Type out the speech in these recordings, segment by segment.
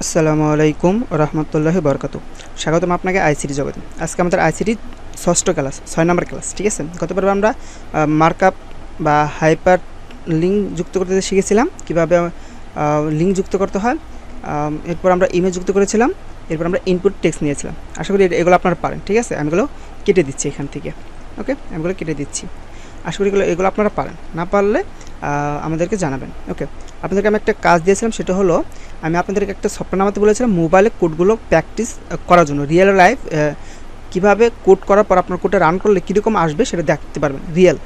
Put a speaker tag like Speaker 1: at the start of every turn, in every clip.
Speaker 1: আসসালামু আলাইকুম রহমতুল্লাহি বরকাতু। স্বাগতম আপনাকে আইসিটি জগতে। আজকে আমাদের আইসিটি ষষ্ঠ ক্লাস 6 নম্বর ক্লাস, ঠিক আছে। গত পর্বে আমরা মার্কআপ বা হাইপার লিঙ্ক যুক্ত করতে শিখেছিলাম, কীভাবে লিঙ্ক যুক্ত করতে হয়। এরপর আমরা ইমেজ যুক্ত করেছিলাম, এরপর আমরা ইনপুট টেক্সট নিয়েছিলাম। আশা করি এগুলো আপনারা পারেন, ঠিক আছে। আমি এগুলো কেটে দিচ্ছি এখান থেকে, ওকে। আমি এগুলো কেটে দিচ্ছি, আশা করি এগুলো আপনারা পারেন। না পারলে আমাদেরকে জানাবেন, ওকে। আপনাদেরকে আমি একটা কাজ দিয়েছিলাম, সেটা হলো আমি আপনাদেরকে একটা সফটওয়্যার নামাতে বলেছিলাম মোবাইলে কোডগুলো প্র্যাকটিস করার জন্য। রিয়েল লাইফ কীভাবে কোড করার পর আপনার কোডটা রান করলে কীরকম আসবে সেটা দেখতে পারবেন রিয়েল,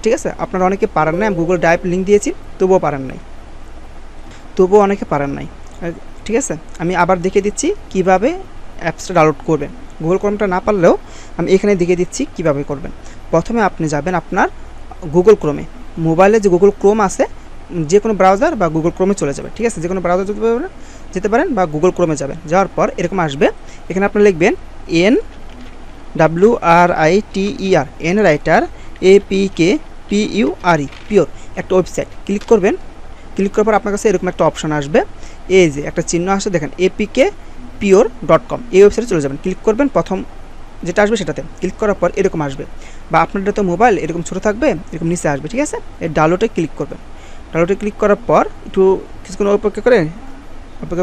Speaker 1: ঠিক আছে। আপনারা অনেকে পারেন না, আমি গুগল ড্রাইভ লিঙ্ক দিয়েছি, তবুও পারেন নাই, অনেকে পারেন নাই, ঠিক আছে। আমি আবার দেখিয়ে দিচ্ছি কীভাবে অ্যাপসটা ডাউনলোড করবেন। গুগল ক্রোমটা না পারলেও আমি এখানে দেখিয়ে দিচ্ছি কীভাবে করবেন। প্রথমে আপনি যাবেন আপনার গুগল ক্রোমে, মোবাইলে যে গুগল ক্রোম আছে, যে কোনো ব্রাউজার বা গুগল ক্রোমে চলে যাবে, ঠিক আছে। যে কোনো ব্রাউজার যেতে পারেন বা গুগল ক্রোমে যাবেন। যাওয়ার পর এরকম আসবে, এখানে আপনি লিখবেন NWRITER, N writer, APKPURE, pure, একটা ওয়েবসাইট। ক্লিক করবেন, ক্লিক করার পর আপনার কাছে এরকম একটা অপশন আসবে, এই যে একটা চিহ্ন আসে দেখেন, apkpure.com, এই ওয়েবসাইটে চলে যাবেন। ক্লিক করবেন, প্রথম যেটা আসবে সেটাতে ক্লিক করার পর এরকম আসবে, বা আপনারটা তো মোবাইল এরকম ছোটো থাকবে, এরকম নিচে আসবে, ঠিক আছে। এই ডাউনলোডে ক্লিক করবেন। ডাউনলোডে ক্লিক করার পর একটু কিছুক্ষণ অপেক্ষা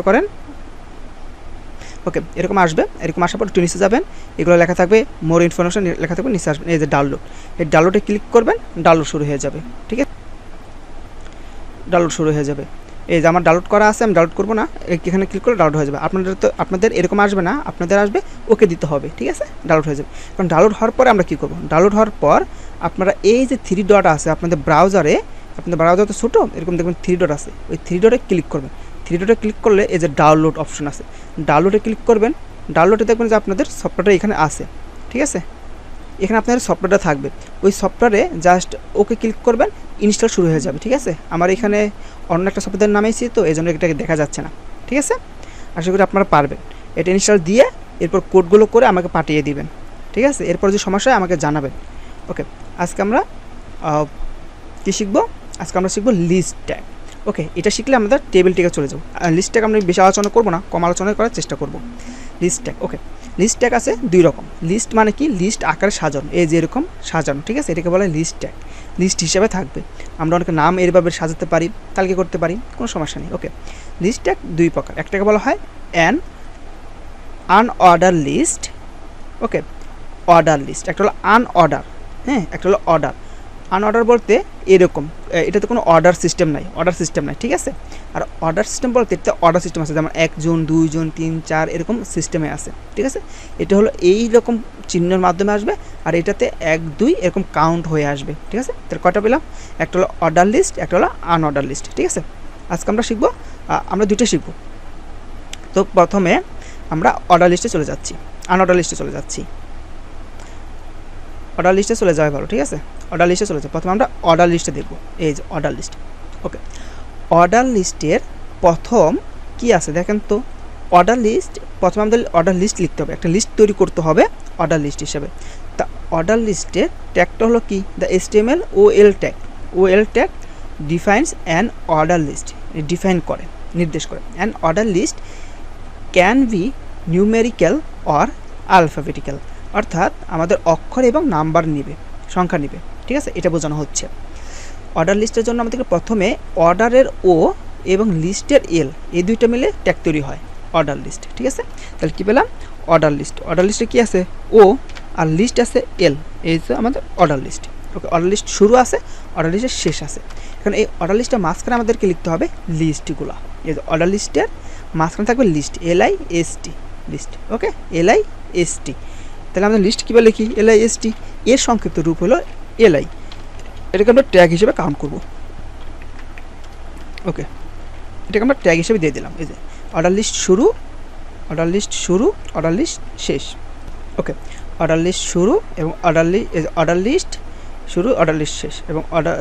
Speaker 1: করেন, ওকে। এরকম আসবে, এরকম আসার পর একটু নিচে যাবেন, এগুলো লেখা থাকবে, মোর ইনফরমেশন লেখা থাকবে, নিচে আসবেন, এই যে ডাউনলোড, এই ডাউনলোডে ক্লিক করবেন, ডাউনলোড শুরু হয়ে যাবে, ঠিক আছে। ডাউনলোড শুরু হয়ে যাবে, এই যে আমার ডাউনলোড করা আছে, আমি ডাউনলোড করবো না, এখানে ক্লিক করে ডাউনলোড হয়ে যাবে। আপনাদের এরকম আসবে না, আপনাদের আসবে ওকে দিতে হবে, ঠিক আছে। ডাউনলোড হয়ে যাবে। কারণ ডাউনলোড হওয়ার পরে আমরা কী করবো, ডাউনলোড হওয়ার পর আপনারা এই যে 3 ডট আছে আপনাদের ব্রাউজারে, আপনাদের ব্রাউজার তো ছোটো, এরকম দেখবেন 3 ডট আছে, ওই 3 ডটে ক্লিক করবেন। 3 ডটে ক্লিক করলে এই যে ডাউনলোড অপশন আছে, ডাউনলোডে ক্লিক করবেন। ডাউনলোডে দেখবেন যে আপনাদের সফটওয়্যারটা এখানে আছে, ঠিক আছে। এখানে আপনাদের সফটওয়্যারটা থাকবে, ওই সফটওয়্যারে জাস্ট ওকে ক্লিক করবেন, ইনস্টল শুরু হয়ে যাবে, ঠিক আছে। আমার এখানে অন্য একটা সফটওয়্যার নামাইছি, তো এই জন্য এটাকে দেখা যাচ্ছে না, ঠিক আছে। আশা করি আপনারা পারবেন। এটা ইনস্টল দিয়ে এরপর কোডগুলো করে আমাকে পাঠিয়ে দিবেন, ঠিক আছে। এরপর যে সমস্যা হয় আমাকে জানাবেন, ওকে। আজকে আমরা কী শিখবো, আজকে আমরা শিখবো লিস্ট ট্যাগ, ওকে। এটা শিখলে আমাদের টেবিল টেকে চলে যাবো। লিস্ট ট্যাগ আমরা বেশি আলোচনা করবো না, কম আলোচনা করার চেষ্টা করবো। লিস্ট ট্যাগ, ওকে। লিস্ট ট্যাগ আছে 2 রকম। লিস্ট মানে কি, লিস্ট আকারে সাজানো, এই যে এরকম সাজানো, ঠিক আছে। এটাকে বলে লিস্ট ট্যাগ, লিস্ট হিসাবে থাকবে। আমরা অনেকে নাম এরভাবে সাজাতে পারি, তালিকা করতে পারি, কোনো সমস্যা নেই, ওকে। লিস্ট ট্যাগ 2 প্রকার, একটাকে বলা হয় an unorder list, okay. Order list, একটা হলো আনঅর্ডার, হ্যাঁ, একটা হলো অর্ডার। আনঅর্ডার বলতে এরকম, এটাতে কোনো অর্ডার সিস্টেম নাই, ঠিক আছে। আর অর্ডার সিস্টেম বলতে এটাতে অর্ডার সিস্টেম আছে, যেমন 1 জন 2 জন 3 4 এরকম সিস্টেমে আছে, ঠিক আছে। এটা হলো এই রকম চিহ্নের মাধ্যমে আসবে, আর এটাতে 1 2 এরকম কাউন্ট হয়ে আসবে, ঠিক আছে। তাহলে কয়টা পেলাম, একটা হলো অর্ডার লিস্ট, একটা হলো আনঅর্ডার লিস্ট, ঠিক আছে। আজকে আমরা শিখবো, আমরা দুইটা শিখবো। তো প্রথমে আমরা অর্ডার লিস্টে চলে যাচ্ছি, আনঅর্ডার লিস্টে চলে যাচ্ছি। অর্ডার লিস্টে চলে যাওয়া ভালো, ঠিক আছে। অর্ডার লিস্টে চলে যায়, প্রথমে আমরা অর্ডার লিস্টে দেখবো, এই যে অর্ডার লিস্ট, ওকে। অর্ডার লিস্টের প্রথম কি আছে দেখেন তো, অর্ডার লিস্ট, প্রথমে আমাদের অর্ডার লিস্ট লিখতে হবে, একটা লিস্ট তৈরি করতে হবে অর্ডার লিস্ট হিসেবে। তা অর্ডার লিস্টের ট্যাগটা হলো কি, the HTML OL tag, OL tag defines an order list, define করে, নির্দেশ করে। An order list can be numerical or alphabetical, অর্থাৎ আমাদের অক্ষর এবং নাম্বার নিবে, সংখ্যা নিবে, ঠিক আছে। এটা বোঝানো হচ্ছে। অর্ডার লিস্টের জন্য আমাদেরকে প্রথমে অর্ডারের ও এবং লিস্টের এল, এই দুইটা মিলে ট্যাগ তৈরি হয় অর্ডার লিস্ট, ঠিক আছে। তাহলে কী পেলাম, অর্ডার লিস্ট। অর্ডার লিস্টে কী আছে, ও, আর লিস্ট আছে এল, এই যে আমাদের order list, okay. Order list শুরু আছে, অর্ডার লিস্টের শেষ আছে। এখন এই অর্ডার লিস্টের মাঝখানে আমাদেরকে লিখতে হবে লিস্টগুলো, এই যে অর্ডার লিস্টের মাঝখানে থাকবে লিস্ট, LIST, লিস্ট, ওকে, LIST। তাহলে আমরা লিস্ট কীভাবে লিখি, LIST, এর সংক্ষিপ্ত রূপ হলো LI, এটাকে আমরা ট্যাগ হিসেবে কাউন্ট করব, ওকে। এটাকে আমরা ট্যাগ হিসেবে দিয়ে দিলাম, এই যে অর্ডার লিস্ট শুরু, অর্ডার লিস্ট শুরু, অর্ডার লিস্ট শেষ, ওকে। অর্ডার লিস্ট শুরু এবং অর্ডার লিস্ট শুরু, অর্ডার লিস্ট শেষ, এবং অর্ডার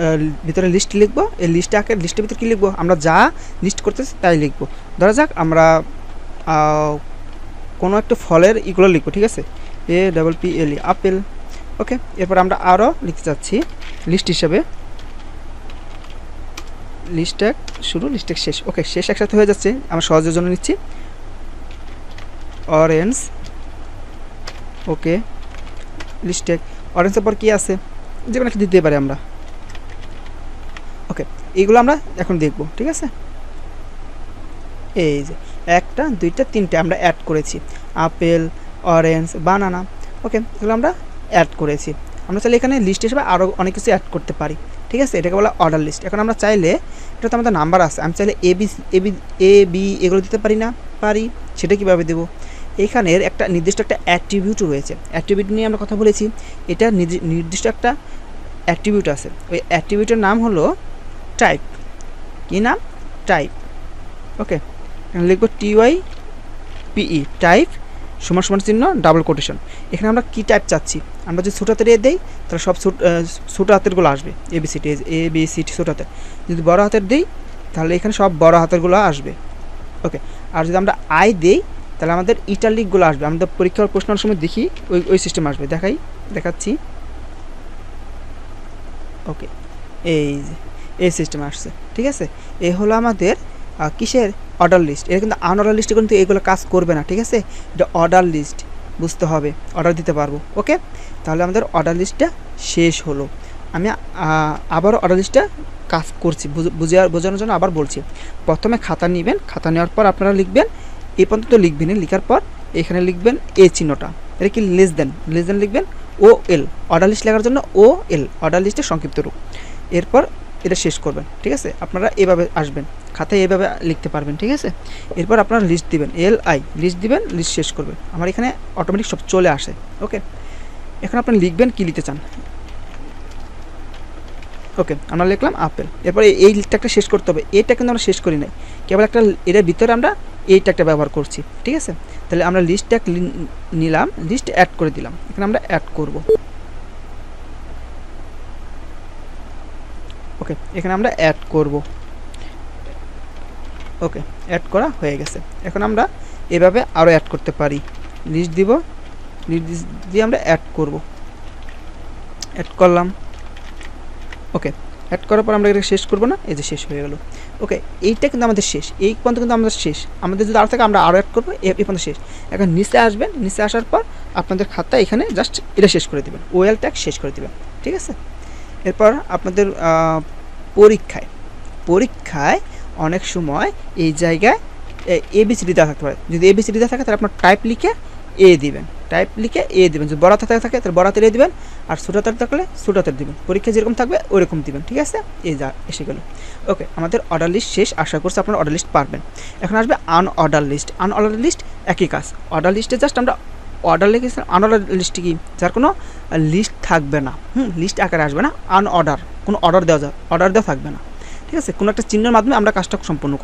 Speaker 1: ভিতরে লিস্ট লিখবো। এই লিস্টে আঁকে, লিস্টের ভিতরে কী লিখবো, আমরা যা লিস্ট করতেছি তাই লিখবো। ধরা যাক আমরা কোনো একটা ফলের ইগুলো লিখবো, ঠিক আছে, APPLE, আপেল, ওকে। এরপর আমরা আরও লিখতে চাচ্ছি লিস্ট হিসাবে, লিস্ট ট্যাগ শুরু, লিস্ট ট্যাগ শেষ, ওকে। শেষ একসাথে হয়ে যাচ্ছে, আমরা সহজের জন্য নিচ্ছি, অরেঞ্জ, ওকে লিস্ট ট্যাগ অরেঞ্জের পর কি আছে, যে কোনো একটা দিতে পারি আমরা। ওকে, এইগুলো আমরা এখন দেখব, ঠিক আছে। এই যে 1টা 2টা 3টে আমরা অ্যাড করেছি, আপেল, অরেঞ্জ, বানানা, ওকে এগুলো আমরা অ্যাড করেছি। আমরা চাইলে এখানে লিস্ট হিসেবে আরও অনেক কিছু অ্যাড করতে পারি, ঠিক আছে, এটাকে বলা অর্ডার লিস্ট। এখন আমরা চাইলে, এটা তো আমাদের নাম্বার আছে, আমি চাইলে এ বি এগুলো দিতে পারি না, পারি। সেটা কীভাবে দেবো, এখানের একটা নির্দিষ্ট একটা অ্যাট্রিবিউট রয়েছে, অ্যাট্রিবিউট নিয়ে আমরা কথা বলেছি। এটা নির্দিষ্ট একটা অ্যাট্রিবিউট আছে, ওই অ্যাট্রিবিউটের নাম হলো টাইপ। কী নাম, টাইপ। ওকে, এখানে লিখবো TYPE, টাইপ সমান সমান চিহ্ন ডাবল কোটেশন। এখানে আমরা কী টাইপ চাচ্ছি, আমরা যদি ছোটো হাতের দিই তাহলে সব ছোটো হাতেরগুলো আসবে, ABCD ছোটো হাতের। যদি বড় হাতের দিই তাহলে এখানে সব বড় হাতেরগুলো আসবে। ওকে, আর যদি আমরা আই দিই তাহলে আমাদের ইটালিকগুলো আসবে। আমাদের পরীক্ষার প্রশ্নের সময় দেখি ওই সিস্টেম আসবে, দেখাচ্ছি। ওকে, এই সিস্টেম আসছে, ঠিক আছে। এই হলো আমাদের কিসের অর্ডার লিস্ট। এটা কিন্তু আনঅর্ডার লিস্টে কিন্তু এগুলো কাজ করবে না, ঠিক আছে। এটা অর্ডার লিস্ট, বুঝতে হবে, অর্ডার দিতে পারবো। ওকে, তাহলে আমাদের অর্ডার লিস্টটা শেষ হলো। আমি আবারও অর্ডার লিস্টটা কাজ করছি, বোঝানোর জন্য আবার বলছি। প্রথমে খাতা নেবেন, খাতা নেওয়ার পর আপনারা লিখবেন, এই পর্যন্ত লিখবেন, লিখার পর এখানে লিখবেন এ চিহ্নটা, এটা কি লেস দেন লিখবেন, OL, অর্ডার লিস্ট লেখার জন্য OL, অর্ডার লিস্টের সংক্ষিপ্ত রূপ। এরপর এটা শেষ করবেন, ঠিক আছে। আপনারা এভাবে আসবেন, খাতায় এভাবে লিখতে পারবেন, ঠিক আছে। এরপর আপনারা লিস্ট দিবেন, LI লিস্ট দিবেন, লিস্ট শেষ করবেন। আমার এখানে অটোমেটিক সব চলে আসে। ওকে, এখন আপনি লিখবেন কী লিখতে চান। ওকে, আমরা লিখলাম আপেল। এরপরে এই ট্যাগটা শেষ করতে হবে, এটা কিন্তু আমরা শেষ করি নাই, কেবল একটা এটার ভিতরে আমরা এই ট্যাগটা ব্যবহার করছি, ঠিক আছে। তাহলে আমরা লিস্ট ট্যাগ নিলাম, লিস্ট অ্যাড করে দিলাম, এখানে আমরা অ্যাড করব। ওকে, এখানে আমরা অ্যাড করব। ওকে, অ্যাড করা হয়ে গেছে। এখন আমরা এভাবে আরও অ্যাড করতে পারি, লিস্ট দিব, লিস্ট দিয়ে আমরা অ্যাড করব, অ্যাড করলাম। ওকে, অ্যাড করার পর আমরা এটা শেষ করবো না, এই যে শেষ হয়ে গেল। ওকে, এইটা কিন্তু আমাদের শেষ, এই পর্যন্ত কিন্তু আমাদের শেষ। আমাদের যদি আরও থাকে আমরা আরও অ্যাড করবো, এই পর্যন্ত শেষ। এখন নিচে আসবেন, নিচে আসার পর আপনাদের খাতা এখানে জাস্ট এটা শেষ করে দেবেন, OL ট্যাগ শেষ করে দেবেন, ঠিক আছে। এরপর আপনাদের পরীক্ষায় অনেক সময় এই জায়গায় ABCD দেওয়া থাকতে পারে। যদি ABCD দেওয়া থাকে তাহলে আপনার টাইপ লিখে এ দিবেন, যদি বড় হাতে থাকে তাহলে বড় হাতের এ দিবেন, আর ছোটো হাতের থাকলে ছোটো হাতের দিবেন। পরীক্ষা যেরকম থাকবে ওইরকম দিবেন, ঠিক আছে। এই যা এসে গেল। ওকে, আমাদের অর্ডার লিস্ট শেষ। আশা করছি আপনারা অর্ডার লিস্ট পারবেন। এখন আসবে আনঅর্ডার লিস্ট। আনঅর্ডার লিস্ট একই কাজ, অর্ডার লিস্টে জাস্ট আমরা অর্ডার লিখেছিলাম। আনঅর্ডার লিস্ট কি, যার কোনো লিস্ট থাকবে না, লিস্ট আকারে আসবে না, আনঅর্ডার, কোনো অর্ডার দেওয়া থাকবে না, ঠিক আছে। কোনো একটা চিহ্নের মাধ্যমে আমরা কাজটা সম্পূর্ণ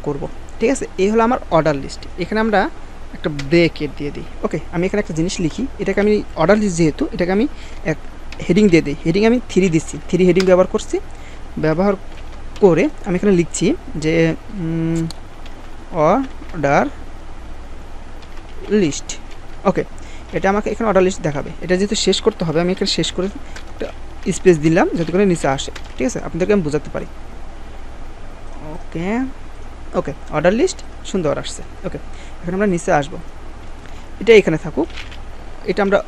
Speaker 1: করব, ঠিক আছে। এই হলো আমার অর্ডার লিস্ট। এখানে আমরা একটা ব্রেকেট দিয়ে দিই। ওকে, আমি এখানে একটা জিনিস লিখি, এটাকে আমি অর্ডার লিস্ট যেহেতু, এটাকে আমি এক হেডিং দিয়ে দিই। হেডিং আমি 3 দিচ্ছি, 3 হেডিং ব্যবহার করে আমি এখানে লিখছি যে অর্ডার লিস্ট। ওকে, এটা আমাকে এখানে অর্ডার লিস্ট দেখাবে। এটা যেহেতু শেষ করতে হবে, আমি এখানে শেষ করে একটা স্পেস দিলাম যাতে করে নিচে আসে, ঠিক আছে, আপনাদেরকে আমি বোঝাতে পারি। ওকে, অর্ডার লিস্ট সুন্দর আসছে। ওকে, এখন আমরা নিচে আসব, এটা এখানে থাকুক, এটা আমরা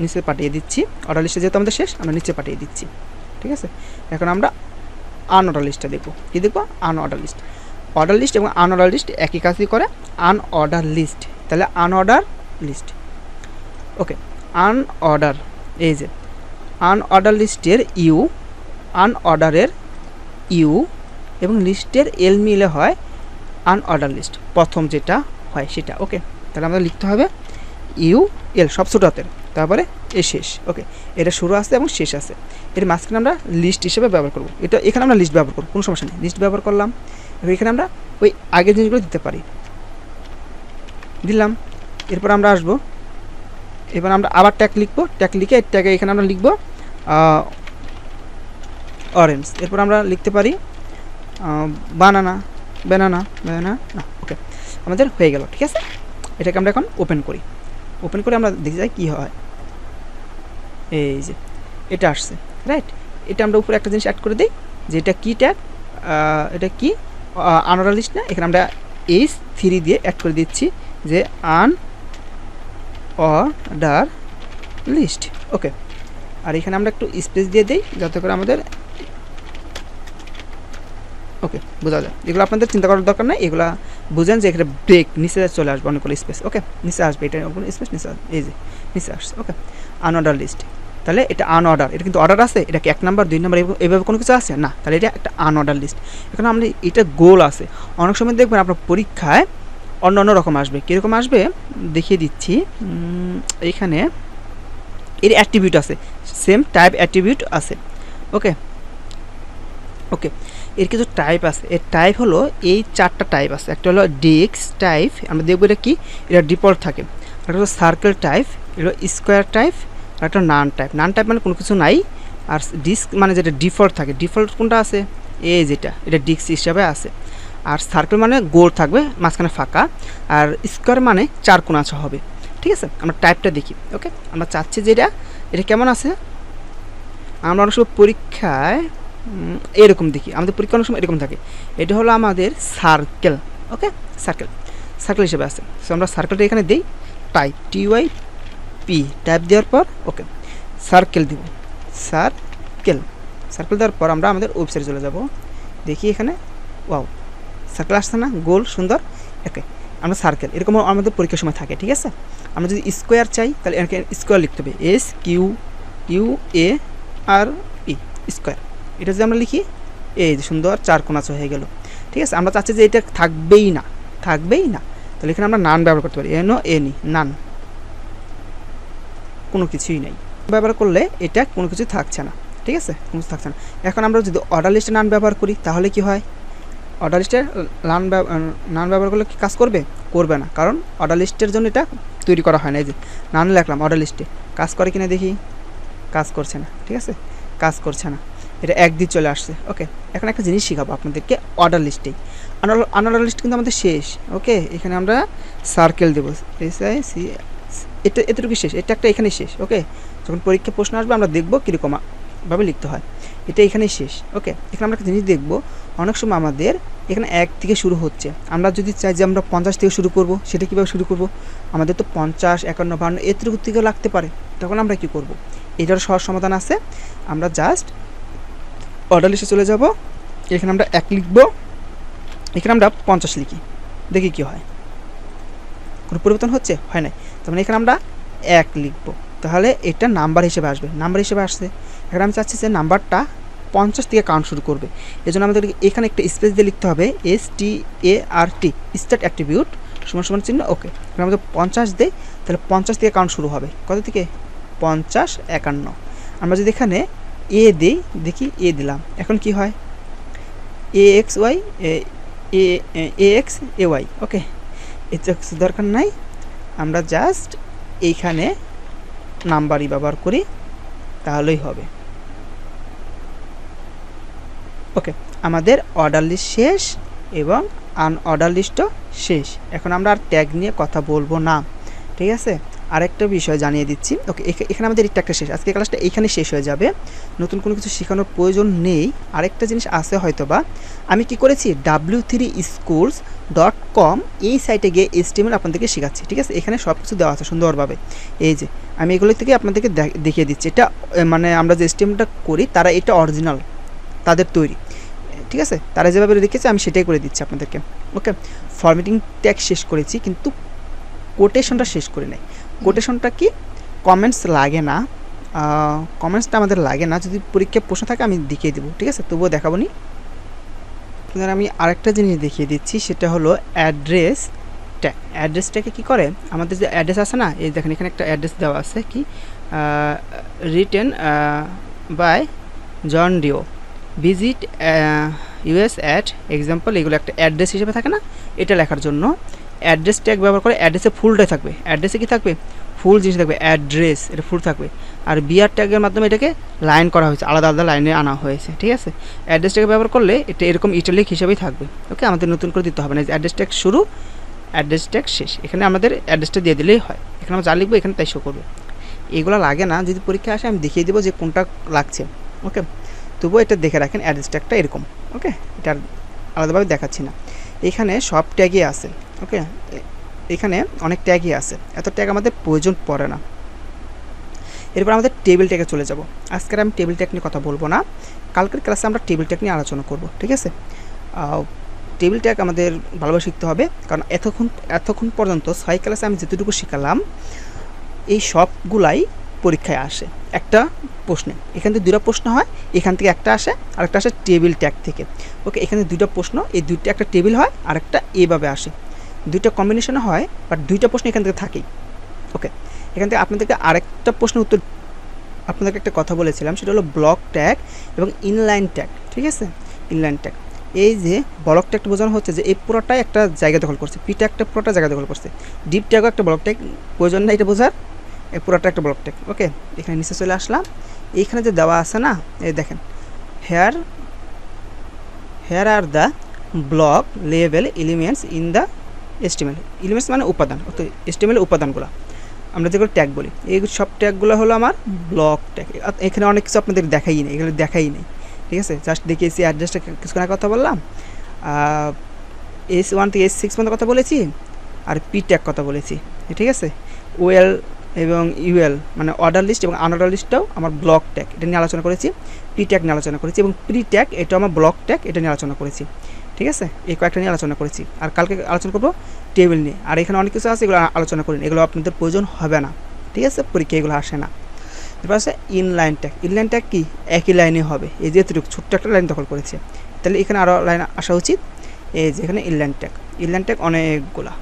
Speaker 1: নিচে পাঠিয়ে দিচ্ছি। অর্ডার লিস্টে যেহেতু আমাদের শেষ, আমরা নিচে পাঠিয়ে দিচ্ছি, ঠিক আছে। এখন আমরা আনঅর্ডার লিস্টটা দেখব। কী দেখব, আনঅর্ডার লিস্ট। অর্ডার লিস্ট এবং আনঅর্ডার লিস্ট একই কাজই করে, আনঅর্ডার লিস্ট। তাহলে আনঅর্ডার লিস্ট। ওকে, আনঅর্ডার, এই যে আনঅর্ডার লিস্টের আনঅর্ডারের এবং লিস্টের এল মিলে হয় আনঅর্ডার লিস্ট, প্রথম যেটা হয় সেটা। ওকে, তাহলে আমাদের লিখতে হবে UL সব ছোটো হাতের, তারপরে এ শেষ। ওকে, এটা শুরু আছে এবং শেষ আছে, এর মাঝখানে আমরা লিস্ট হিসেবে ব্যবহার করব। এখানে আমরা লিস্ট ব্যবহার করব, কোনো সমস্যা নেই, লিস্ট ব্যবহার করলাম। এখানে আমরা ওই আগের জিনিসগুলো দিতে পারি, দিলাম। এরপর আমরা আসবো, এবার আমরা আবার ট্যাগ লিখবো, ট্যাগ লিখে ট্যাগে এখানে আমরা লিখবো অরেঞ্জ। এরপর আমরা লিখতে পারি বানানা। ওকে, আমাদের হয়ে গেল, ঠিক আছে। এটাকে আমরা এখন ওপেন করে আমরা দেখি যাই কী হয়। এই যে এটা আসছে, রাইট। এটা আমরা উপরে একটা জিনিস অ্যাড করে দিই যে এটা কি ট্যাগ, এটা কি আনঅর্ডার লিস্ট না, এখানে আমরা H3 দিয়ে অ্যাড করে দিচ্ছি যে আনঅর্ডার লিস্ট। ওকে, আর এখানে আমরা একটু স্পেস দিয়ে দিই যাতে করে আমাদের ওকে বোঝা যায়। এগুলো আপনাদের চিন্তা করার দরকার নেই, এগুলো বুঝেন যে এখানে ব্রেক নিচে চলে আসবে অনেকগুলো স্পেস। ওকে, নিচে আসবে, এটা স্পেস নিচে আসবে, এই যে নিচে আসছে। ওকে, আনঅর্ডার লিস্ট, তাহলে এটা আনঅর্ডার, এটা কিন্তু অর্ডার আছে, এটা কি 1 নাম্বার 2 নাম্বার এভাবে কোনো কিছু আছে না, তাহলে এটা একটা আনঅর্ডার লিস্ট। এখন আমরা এটা গোল আছে, অনেক সময় দেখবেন আপনার পরীক্ষায় অন্য অন্য রকম আসবে। কীরকম আসবে দেখিয়ে দিচ্ছি। এইখানে এর অ্যাট্রিবিউট আছে, সেম টাইপ অ্যাট্রিবিউট আছে। ওকে ওকে, এর কিছু টাইপ আছে, এর টাইপ হলো এই 4টা টাইপ আছে। একটা হলো ডিএক্স টাইপ, আমরা দেখবো এটা কি, এটা ডিফল্ট থাকে। একটা হলো সার্কেল টাইপ, এটা হলো স্কোয়ার টাইপ, আর একটা নান টাইপ। নান টাইপ মানে কোনো কিছু নাই, আর ডিস্ক মানে যেটা ডিফল্ট থাকে। ডিফল্ট কোনটা আছে, এই যেটা, এটা ডিস্ক হিসাবে আছে। আর সার্কেল মানে গোল থাকবে, মাঝখানে ফাঁকা। আর স্কোয়ার মানে 4 কোণ আছে হবে। ঠিক আছে, আমরা টাইপটা দেখি। ওকে, আমরা চাচ্ছি যে এটা কেমন আছে। আমরা অনেক সময় পরীক্ষায় এরকম দেখি, আমাদের পরীক্ষা অনেক সময় এরকম থাকে। এটা হলো আমাদের সার্কেল। ওকে, সার্কেল হিসেবে আছে। সো আমরা সার্কেলটা এখানে দিই, টাইপ TYP টাইপ দেওয়ার পর ওকে সার্কেল দিব, সার্কেল দেওয়ার পর আমরা আমাদের ওয়েবসাইটে চলে যাব। দেখি এখানে ওয়াও সার্কেল আসছে না, গোল সুন্দর। ওকে, আমরা সার্কেল এরকম আমাদের পরীক্ষার সময় থাকে। ঠিক আছে, আমরা যদি স্কোয়ার চাই তাহলে এখানে স্কোয়ার লিখতে হবে, SQUARE স্কোয়ার। এটা যদি আমরা লিখি, এই যে সুন্দর 4 কোণ আছে হয়ে গেল। ঠিক আছে, আমরা চাচ্ছি যে এটা থাকবেই না, তাহলে এখানে আমরা নান ব্যবহার করতে পারি, NONE, নান, কোনো কিছুই নেই। ব্যবহার করলে এটা কোনো কিছু থাকছে না। ঠিক আছে, কোনো কিছু থাকছে না। এখন আমরা যদি অর্ডার লিস্টে নান ব্যবহার করি তাহলে কি হয়, অর্ডার লিস্টে নান ব্যবহার করলে কি কাজ করবে না, কারণ অর্ডার লিস্টের জন্য এটা তৈরি করা হয় না। এই যে নান লিখলাম অর্ডার লিস্টে, কাজ করে কিনা দেখি, কাজ করছে না। ঠিক আছে, কাজ করছে না, এটা 1 দিয়ে চলে আসছে। ওকে, এখন একটা জিনিস শেখাবো আপনাদেরকে অর্ডার লিস্টেই। আনঅর্ডার লিস্ট কিন্তু আমাদের শেষ। ওকে, এখানে আমরা সার্কেল দেবো, SIC, এটা এতটুকু শেষ, এটা একটা এখানেই শেষ। ওকে, যখন পরীক্ষা প্রশ্ন আসবে আমরা দেখবো কীরকমভাবে লিখতে হয়, এটা এখানেই শেষ। ওকে, এখানে আমরা একটা জিনিস দেখবো, অনেক সময় আমাদের এখানে 1 থেকে শুরু হচ্ছে, আমরা যদি চাই যে আমরা 50 থেকে শুরু করব, সেটা কীভাবে শুরু করব, আমাদের তো 50, 51, 52 এতটুকু থেকে লাগতে পারে, তখন আমরা কী করব, এটার সহজ সমাধান আছে। আমরা জাস্ট অর্ডার লিস্টে চলে যাব, এখানে আমরা 1 লিখব, এখানে আমরা 50 লিখি, দেখি কি হয়, কোনো পরিবর্তন হচ্ছে, হয় নাই। তার মানে এখানে আমরা 1 লিখব, তাহলে এটা নাম্বার হিসেবে আসবে, নাম্বার হিসেবে আসছে। এখানে আমি চাচ্ছি যে নাম্বারটা 50 থেকে কাউন্ট শুরু করবে, এই জন্য আমাদের এখানে একটা স্পেস দিয়ে লিখতে হবে, START, স্টার্ট অ্যাট্রিবিউট সমান চিহ্ন। ওকে, এখানে আমাদের 50 দেই, তাহলে 50 থেকে কাউন্ট শুরু হবে, কত থেকে, 50, 51। আমরা যদি এখানে A দিই, দেখি A দিলাম, এখন কি হয়, AXAY। ওকে, এটা দরকার নাই, আমরা জাস্ট এইখানে নাম্বারই ব্যবহার করি, তাহলেই হবে। ওকে, আমাদের অর্ডার লিস্ট শেষ এবং আনঅর্ডার লিস্টও শেষ। এখন আমরা আর ট্যাগ নিয়ে কথা বলবো না। ঠিক আছে, আরেকটা বিষয় জানিয়ে দিচ্ছি। ওকে, এখানে আমাদের এটা একটা শেষ, আজকে ক্লাসটা এইখানে শেষ হয়ে যাবে, নতুন কোনো কিছু শেখানোর প্রয়োজন নেই। আরেকটা জিনিস আছে হয়তোবা, আমি কি করেছি, w3schools.com এই সাইটে গিয়ে HTML আপনাদেরকে শেখাচ্ছি। ঠিক আছে, এখানে সব কিছু দেওয়া আছে সুন্দরভাবে। এই যে আমি এগুলো থেকে আপনাদেরকে দেখিয়ে দিচ্ছি, এটা মানে আমরা যে HTMLটা করি তারা এটা অরিজিনাল, তাদের তৈরি। ঠিক আছে, তারা যেভাবে রেখেছে আমি সেটাই করে দিচ্ছি আপনাদেরকে। ওকে, ফরম্যাটিং ট্যাগ শেষ করেছি, কিন্তু কোটেশনটা শেষ করে নাই। কোটেশনটা কি, কমেন্টস লাগে না, কমেন্টসটা আমাদের লাগে না, যদি পরীক্ষায় প্রশ্ন থাকে আমি দেখিয়ে দেবো। ঠিক আছে, তবুও দেখাবো নি। আমি আরেকটা জিনিস দেখিয়ে দিচ্ছি, সেটা হলো অ্যাড্রেস ট্যাগ। অ্যাড্রেস ট্যাগে কী করে, আমাদের যে অ্যাড্রেস আছে না, এই দেখেন এখানে একটা অ্যাড্রেস দেওয়া আছে, কি written by John Doe, visit US at example, এগুলো একটা অ্যাড্রেস হিসেবে থাকে না, এটা লেখার জন্য অ্যাড্রেস ট্যাগ ব্যবহার করে। অ্যাড্রেসে ফুলটাই থাকবে, অ্যাড্রেসে কি থাকবে, ফুল জিনিস থাকবে, অ্যাড্রেস এটা ফুল থাকবে। আর বিআর ট্যাগের মাধ্যমে এটাকে লাইন করা হয়েছে, আলাদা আলাদা লাইনে আনা হয়েছে। ঠিক আছে, অ্যাড্রেস ট্যাগ ব্যবহার করলে এটা এরকম ইটালিক হিসেবেই থাকবে। ওকে, আমাদের নতুন করে দিতে হবে না, অ্যাড্রেস ট্যাগ শুরু, অ্যাড্রেস ট্যাগ শেষ, এখানে আমাদের অ্যাড্রেসটা দিয়ে দিলেই হয়। এখানে আমরা যা লিখবো এখানে তাই শো করবে, এগুলো লাগে না। যদি পরীক্ষা আসে আমি দেখিয়ে দেবো যে কোনটা লাগছে। ওকে, তবুও এটা দেখে রাখেন, অ্যাড্রেস ট্যাগটা এরকম। ওকে, এটা আলাদাভাবে দেখাচ্ছি না। এখানে সব ট্যাগই আছে। ওকে, এখানে অনেক ট্যাগই আছে, এত ট্যাগ আমাদের প্রয়োজন পড়ে না। এরপর আমাদের টেবিল ট্যাগে চলে যাব। আজকের আমি টেবিল ট্যাগ নিয়ে কথা বলবো না, কালকের ক্লাসে আমরা টেবিল ট্যাগ নিয়ে আলোচনা করব, ঠিক আছে। টেবিল ট্যাগ আমাদের ভালোভাবে শিখতে হবে, কারণ এতক্ষণ পর্যন্ত 6 ক্লাসে আমি যেটুকু শিখালাম এই সবগুলাই পরীক্ষায় আসে একটা প্রশ্নে। এখান থেকে 2টা প্রশ্ন হয়, এখান থেকে একটা আসে, আরেকটা আসে টেবিল ট্যাগ থেকে। ওকে, এখানে 2টা প্রশ্ন, এই 2টা একটা টেবিল হয় আর একটা এভাবে আসে, 2টা কম্বিনেশনে হয়, বাট 2টা প্রশ্ন এখান থেকে থাকেই। ওকে, এখান থেকে আপনাদেরকে আরেকটা প্রশ্নের উত্তর, আপনাদেরকে একটা কথা বলেছিলাম, সেটা হলো ব্লক ট্যাগ এবং ইনলাইন ট্যাগ, ঠিক আছে। ইনলাইন ট্যাগ, এই যে ব্লক ট্যাগটা বোঝানো হচ্ছে যে এই পুরোটাই একটা জায়গা দখল করছে, পি ট্যাগটা পুরোটা জায়গা দখল করছে, ডিপ ট্যাগও একটা ব্লক ট্যাগ, প্রয়োজন না এটা বোঝার, এই পুরোটা একটা ব্লক ট্যাগ। ওকে, এখানে নিচে চলে আসলাম, এইখানে যে দেওয়া আছে না, এই দেখেন, here are the block level elements in the HTML. Elements মানে উপাদান, ওকে, এস্টিমেলের উপাদানগুলো আমরা যেগুলো ট্যাগ বলি, এই সব ট্যাগগুলো হলো আমার ব্লক ট্যাগ। এখানে অনেক কিছু আপনাদের দেখাই নেই, এগুলো দেখাই নেই, ঠিক আছে। জাস্ট দেখিয়েছি অ্যাড্রেসটা কিছুক্ষণ আগে কথা বললাম, S1 থেকে S6 পর্যন্ত কথা বলেছি, আর পি ট্যাগ কথা বলেছি, ঠিক আছে। ওয়েল এবং ইউএল মানে অর্ডার লিস্ট এবং আনঅর্ডার লিস্টটাও আমার ব্লক ট্যাগ, এটা নিয়ে আলোচনা করেছি। পি ট্যাগ নিয়ে আলোচনা করেছি, এবং প্রি ট্যাগ এটাও আমার ব্লক ট্যাগ, এটা নিয়ে আলোচনা করেছি, ঠিক আছে। এই কয়েকটা নিয়ে আলোচনা করেছি, আর কালকে আলোচনা করবো টেবিল নিয়ে। আর এখানে অনেক কিছু আছে, এগুলো আলোচনা করিনি, এগুলো আপনাদের প্রয়োজন হবে না, ঠিক আছে, পরীক্ষা এগুলো আসে না। এরপর আছে ইনলাইন ট্যাগ। ইনলাইন ট্যাগ কি, একই লাইনে হবে, এই যে এতটুকু ছোট্ট একটা লাইন দখল করেছে, তাহলে এখানে আরও লাইন আসা উচিত। এই যে এখানে ইনলাইন ট্যাগ অনেকগুলা,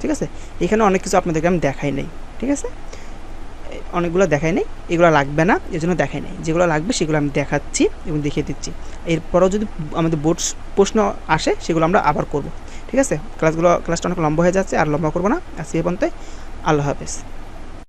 Speaker 1: ঠিক আছে। এখানে অনেক কিছু আপনাদেরকে আমি দেখাই নেই, ঠিক আছে, অনেকগুলো দেখাই নেই, এগুলো লাগবে না, এই জন্য দেখাই নেই। যেগুলো লাগবে সেগুলো আমি দেখাচ্ছি এবং দেখিয়ে দিচ্ছি। এরপরও যদি আমাদের বোর্ড প্রশ্ন আসে সেগুলো আমরা আবার করব, ঠিক আছে। ক্লাসটা অনেক লম্বা হয়ে যাচ্ছে, আর লম্বা করবো না। আজকে এই পর্যন্ত, আল্লাহ হাফেজ।